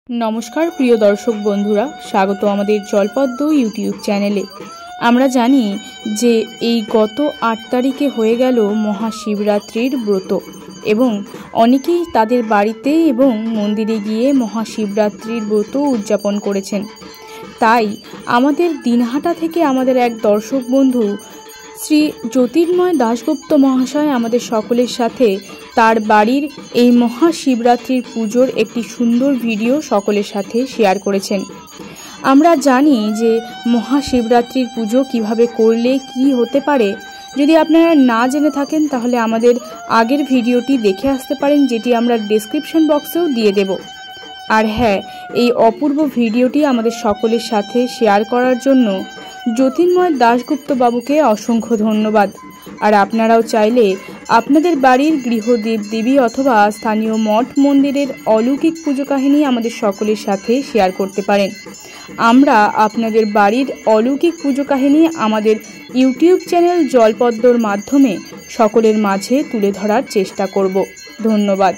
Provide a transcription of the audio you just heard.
नमस्कार प्रिय दर्शक बंधुरा स्वागत आमादेर जलपद्म यूट्यूब चैनेले। आमरा जानी जे এই গত ৮ তারিখে হয়ে গেল মহাশিবরাত্রির ব্রত এবং অনেকেই তাদের বাড়িতে এবং মন্দিরে গিয়ে মহাশিবরাত্রির ব্রত উদযাপন করেছেন। তাই আমাদের দিনহাটা থেকে আমাদের এক দর্শক বন্ধু শ্রী জ্যোতির্ময় দাশগুপ্ত মহাশয় আমাদের সকলের সাথে তার বাড়ির এই মহাশিবরাত্রির পুজোর একটি সুন্দর ভিডিও সকলের সাথে শেয়ার করেছেন। আমরা জানি যে মহাশিবরাত্রির পুজো কিভাবে করলে কি হতে পারে। যদি আপনারা না জেনে থাকেন তাহলে আমাদের আগের ভিডিওটি দেখে আসতে পারেন, যেটি আমরা ডেসক্রিপশন বক্সেও দিয়ে দেব। আর হ্যাঁ, এই অপূর্ব ভিডিওটি আমাদের সকলের সাথে শেয়ার করার জন্য জ্যোতির্ময় দাশগুপ্ত বাবুকে অসংখ্য ধন্যবাদ। আর আপনারাও চাইলে আপনাদের বাড়ির গৃহদেব দেবী অথবা স্থানীয় মঠ মন্দিরের অলৌকিক পুজো কাহিনী আমাদের সকলের সাথে শেয়ার করতে পারেন। আমরা আপনাদের বাড়ির অলৌকিক পুজো কাহিনী আমাদের ইউটিউব চ্যানেল জলপদ্মর মাধ্যমে সকলের মাঝে তুলে ধরার চেষ্টা করব। ধন্যবাদ।